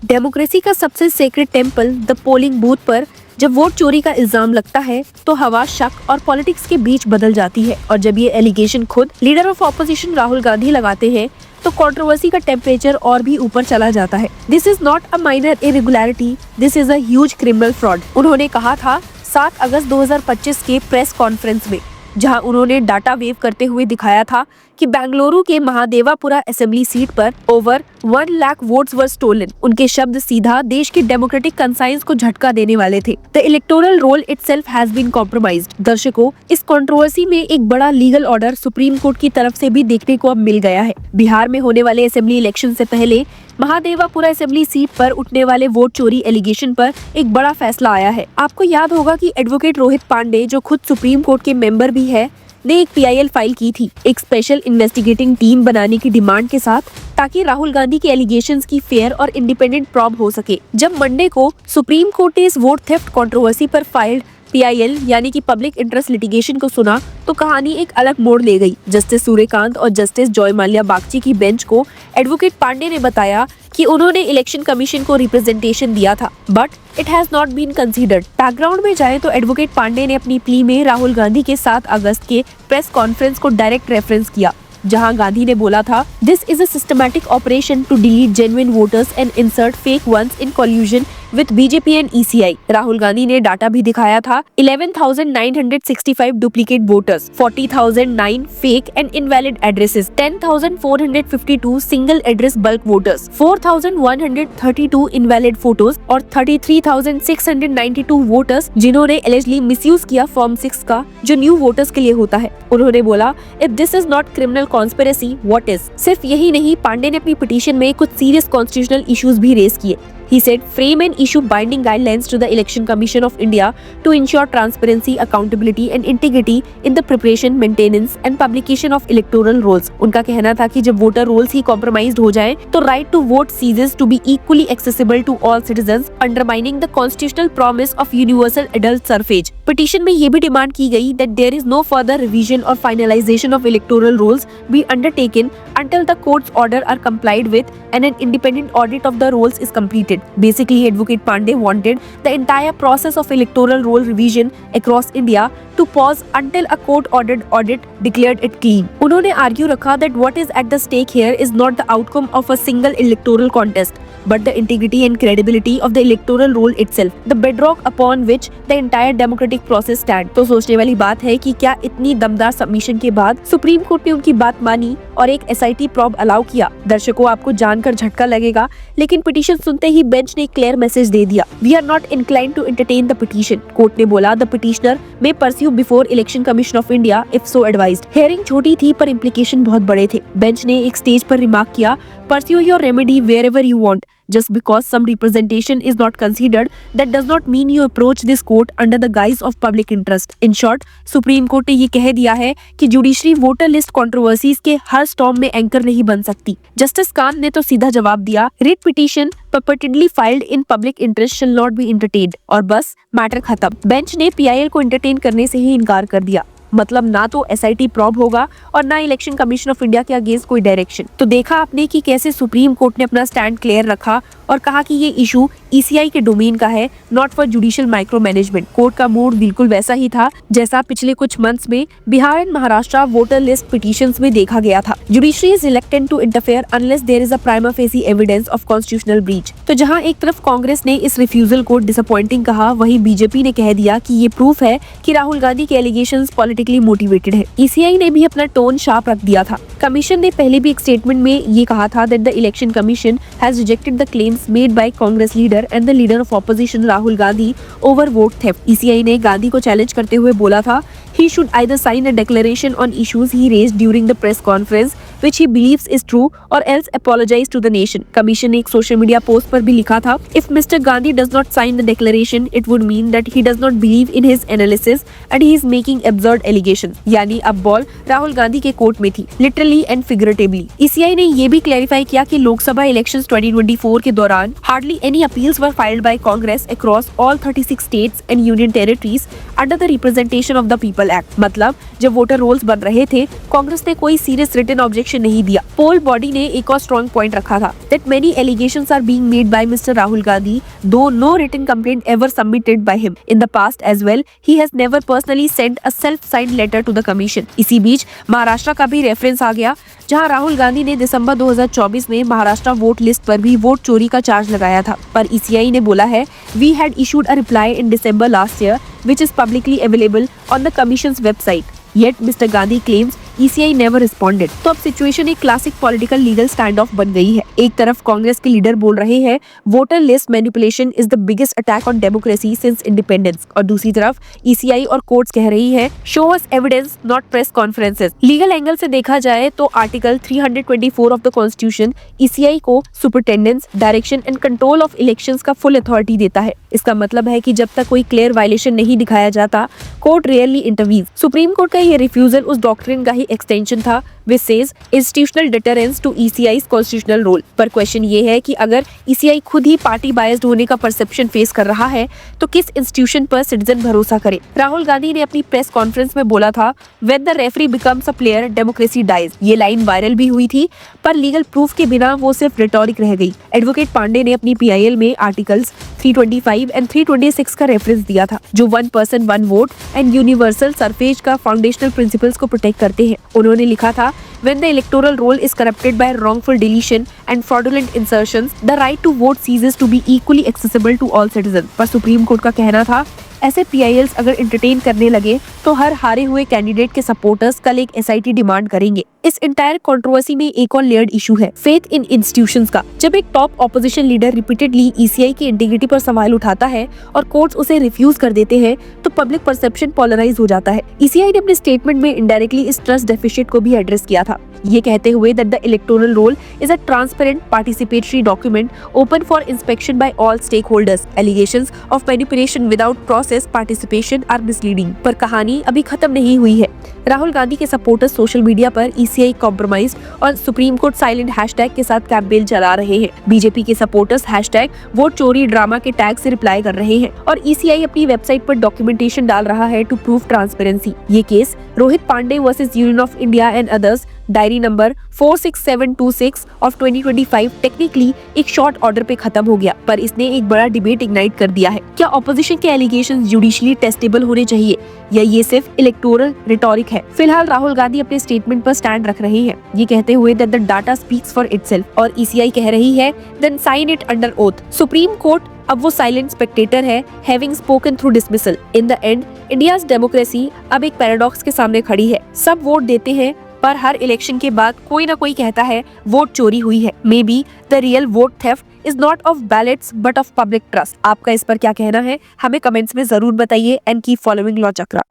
Democracy का सबसे sacred temple the polling booth पर जब वोट चोरी का इल्जाम लगता है तो हवा शक और पॉलिटिक्स के बीच बदल जाती है। और जब ये एलिगेशन खुद leader of opposition Rahul Gandhi लगाते हैं तो कंट्रोवर्सी का टेम्परेचर और भी ऊपर चला जाता है। This is not a minor irregularity, this is a huge criminal fraud, उन्होंने कहा था 7 अगस्त 2025 के प्रेस कॉन्फ्रेंस में, जहां उन्होंने डाटा वेव करते हुए दिखाया था कि बेंगलुरु के महादेवापुरा असेंबली सीट पर ओवर 1 लाख वोट्स वर स्टोलन। उनके शब्द सीधा देश की डेमोक्रेटिक कंसाइंस को झटका देने वाले थे। The electoral roll itself has been compromised. दर्शकों, इस कंट्रोवर्सी में एक बड़ा लीगल ऑर्डर सुप्रीम कोर्ट की तरफ से भी देखने को अब मिल गया है। बिहार में होने वाले असेंबली इलेक्शन से पहले महादेवापुरा असेंबली सीट पर उठने वाले वोट चोरी एलिगेशन पर एक बड़ा फैसला आया है। आपको याद होगा कि एडवोकेट रोहित पांडे, जो खुद सुप्रीम कोर्ट के मेंबर भी है, ने एक PIL फाइल की थी एक स्पेशल इन्वेस्टिगेटिंग टीम बनाने की डिमांड के साथ, ताकि राहुल गांधी के एलिगेशंस की फेयर और इंडिपेंडेंट प्रॉब हो सके। जब मंडे को सुप्रीम कोर्ट ने इस वोट थेफ्ट कंट्रोवर्सी पर फाइल्ड PIL यानी कि पब्लिक इंटरेस्ट लिटिगेशन को सुना तो कहानी एक अलग मोड़ ले गई। जस्टिस सूर्यकांत और जस्टिस जॉय माल्या बागची की बेंच को एडवोकेट पांडे ने बताया कि उन्होंने इलेक्शन कमीशन को रिप्रेजेंटेशन दिया था, but it has not been considered. Background में जाए तो एडवोकेट पांडे ने अपनी प्ली में राहुल गांधी के 7 अगस्त के प्रेस कॉन्फ्रेंस को डायरेक्ट रेफरेंस किया, जहां गांधी ने बोला था, this is a systematic operation to delete genuine voters and insert fake ones in collusion with BJP and ECI। Rahul Gandhi ने डाटा भी दिखाया था, 11,965 duplicate voters, 40,009 fake and invalid addresses, 10,452 single address bulk voters, 4,132 invalid photos और 33,692 voters जिन्होंने eligibly misuse किया form 6 का, जो new voters के लिए होता है। उन्होंने बोला, if this is not criminal conspiracy what is. सिर्फ यही नहीं, पांडे ने अपनी पिटीशन में कुछ सीरियस कॉन्स्टिट्यूशनल इश्यूज भी रेज किए। He said, frame and issue binding guidelines to the Election Commission of India to ensure transparency, accountability and integrity in the preparation, maintenance and publication of electoral rolls। उनका कहना था कि जब voter roles ही compromised हो जाएं, तो right to vote ceases to be equally accessible to all citizens, undermining the constitutional promise of universal adult suffrage। Petition में ये भी डिमांड की गई that there is no further revision or finalization of electoral rolls be undertaken until the court's order are complied with and an independent audit of the rolls is completed। Basically, Advocate Pandey wanted the entire process of electoral roll revision across India to pause until a court-ordered audit declared it clean। उन्होंने argue रखा that what is at the stake here is not the outcome of a single electoral contest, but the integrity and credibility of the electoral roll itself, the bedrock upon which the entire democratic process stands। तो सोचने वाली बात है कि क्या इतनी दमदार submission के बाद सुप्रीम कोर्ट ने उनकी बात मानी और एक SIT प्रॉब अलाउ किया। दर्शकों, आपको जानकर झटका लगेगा, लेकिन पिटीशन सुनते ही बेंच ने क्लियर मैसेज दे दिया, we are not inclined to entertain the petition. Court ने बोला, the petitioner may pursue before Election Commission of India if so advised. Hearing छोटी थी पर इम्प्लीकेशन बहुत बड़े थे। बेंच ने एक स्टेज पर रिमार्क किया, pursue your remedy wherever you want. Just because some representation is not considered, that does not mean you approach this court under the guise of public interest। In short, supreme court ने ये कह दिया है कि judiciary voter list controversies के हर storm में anchor नहीं बन सकती। जस्टिस कांत ने तो सीधा जवाब दिया, writ petition purportedly filed in public interest shall not be entertained। और बस मैटर खत्म। बेंच ने PIL को एंटरटेन करने से ही इनकार कर दिया। मतलब ना तो SIT प्रॉब होगा और ना इलेक्शन कमीशन ऑफ इंडिया के अगेंस्ट कोई डायरेक्शन। तो देखा आपने कि कैसे सुप्रीम कोर्ट ने अपना स्टैंड क्लियर रखा और कहा कि ये इशू ECI के डोमेन का है, not for judicial micro management. Court का मूड बिल्कुल वैसा ही था जैसा पिछले कुछ मंथ्स में Bihar and Maharashtra voter list petitions में देखा गया था। Judiciary is reluctant to interfere unless there is a prima facie evidence of constitutional breach. तो जहां एक तरफ कांग्रेस ने इस रिफ्यूजल को डिसअपॉइंटिंग कहा, वहीं BJP ने कह दिया कि ये प्रूफ है कि राहुल गांधी के एलिगेशंस पॉलिटिकली मोटिवेटेड है। ECI ने भी अपना टोन शार्प रख दिया था। कमीशन ने पहले भी एक स्टेटमेंट में ये कहा था that the election commission has rejected the claims made by Congress leader and the leader of opposition Rahul Gandhi over vote theft. ECI ने गांधी को चैलेंज करते हुए बोला था, he should either sign a declaration on issues he raised during the press conference which he believes is true or else apologize to the nation। Commission ने एक social media post पर भी लिखा था, if Mr. Gandhi does not sign the declaration it would mean that he does not believe in his analysis and he is making absurd allegations। यानी अब ball Rahul Gandhi के court में थी, लिटरली एंड फिगरेटिवली। ECI ने ये भी clarify किया कि लोकसभा इलेक्शंस 2024 के दौरान hardly any appeals were filed by Congress across all 36 states and union territories under the representation of the people act. मतलब जब वोटर रोल्स बन रहे थे, कांग्रेस ने कोई सीरियस रिटन ऑब्जेक्शन डायरेक्शन नहीं दिया। पोल बॉडी ने एक और स्ट्रॉन्ग पॉइंट रखा था that many allegations are being made by Mr. Rahul Gandhi, though no written complaint ever submitted by him. In the past as well, he has never personally sent a self-signed letter to the commission. इसी बीच महाराष्ट्र का भी reference आ गया, जहां राहुल गांधी ने दिसंबर 2024 में Maharashtra vote list पर भी vote चोरी का चार्ज लगाया था। पर ECI ने बोला है, We had issued a reply in December last year, which is publicly available on the commission's website. Yet Mr. Gandhi claims ECI never responded. तो अब सिचुएशन एक classic political legal stand of बन गई है। एक तरफ कांग्रेस के लीडर बोल रहे हैं voter list manipulation is the biggest attack on democracy since independence, और दूसरी तरफ ECI और कोर्ट्स कह रही है show us evidence not press conferences. Legal angle से देखा जाए तो article 324 of the constitution ECI को superintendence, direction and control of elections का फुल अथॉरिटी देता है। इसका मतलब है कि जब तक कोई क्लियर वायलेशन नहीं दिखाया जाता, कोर्ट रियरली इंटरवीज। सुप्रीम कोर्ट का ये रिफ्यूजल उस डॉक्ट्रिन का ही एक्सटेंशन था which says institutional deterrence to ECI's constitutional role। पर क्वेश्चन ये है कि अगर ECI खुद ही पार्टी बायस्ड होने का परसेप्शन फेस कर रहा है तो किस इंस्टीट्यूशन पर सिटीजन भरोसा करे। राहुल गांधी ने अपनी प्रेस कॉन्फ्रेंस में बोला था when the referee becomes a player democracy dies। ये लाइन वायरल भी हुई थी, पर लीगल प्रूफ के बिना वो सिर्फ रिटोरिक रह गई। एडवोकेट पांडे ने अपनी PIL में आर्टिकल्स 325 एंड 326 का रेफरेंस दिया था, जो 1 person 1 vote and universal suffrage का फाउंडेशनल प्रिंसिपल्स को प्रोटेक्ट करते हैं। उन्होंने लिखा था when the electoral roll is corrupted by wrongful deletion and fraudulent insertions, the right to vote ceases to be equally accessible to all citizens। पर supreme court का कहना था ऐसे PILs अगर एंटरटेन करने लगे तो हर हारे हुए कैंडिडेट के सपोर्टर्स कल एक SIT डिमांड करेंगे। इस इंटायर कंट्रोवर्सी में एक और लेयर्ड इशू है फेथ इन इंस्टीट्यूशंस का। जब एक top opposition leader repeatedly ECI की इंटीग्रिटी पर सवाल उठाता है और कोर्ट्स उसे रिफ्यूज कर देते हैं तो पब्लिक परसेप्शन पोलराइज हो जाता है। ECI ने अपने स्टेटमेंट में इंडायरेक्टली इस ट्रस्ट डेफिसिट को भी एड्रेस किया था, ये कहते हुए that the electoral roll is a transparent participatory document open for inspection by all stakeholders. Allegations of manipulation without process participation are misleading। पर कहानी अभी खत्म नहीं हुई है। राहुल गांधी के सपोर्टर्स सोशल मीडिया पर ECI कॉम्प्रोमाइज और सुप्रीम कोर्ट साइलेंट हैशटैग के साथ कैंपेन चला रहे हैं। बीजेपी के सपोर्टर्स हैशटैग वोट चोरी ड्रामा के टैग से रिप्लाई कर रहे हैं और ECI अपनी वेबसाइट पर डॉक्यूमेंटेशन डाल रहा है टू प्रूव ट्रांसपेरेंसी। ये case Rohit Pandey versus Union of India and others diary number 46726 ऑफ 2025 टेक्निकली एक शॉर्ट ऑर्डर पे खत्म हो गया, पर इसने एक बड़ा डिबेट इग्नाइट कर दिया है। क्या ऑपोजिशन के एलिगेशंस जुडिशियली टेस्टेबल होने चाहिए या ये सिर्फ इलेक्टोरल रिटोरिक है? फिलहाल राहुल गांधी अपने स्टेटमेंट पर स्टैंड रख रहे हैं, ये कहते हुए that the data speaks for itself, और ECI कह रही है then sign it under oath. Supreme court अब वो साइलेंट स्पेक्टेटर है, having spoken through dismissal. In the end India's democracy अब एक पैराडॉक्स के सामने खड़ी है। सब वोट देते हैं पर हर इलेक्शन के बाद कोई ना कोई कहता है वोट चोरी हुई है। May be the real vote theft is not of ballets but of public trust. आपका इस पर क्या कहना है, हमें कमेंट्स में जरूर बताइए and keep following law chakra.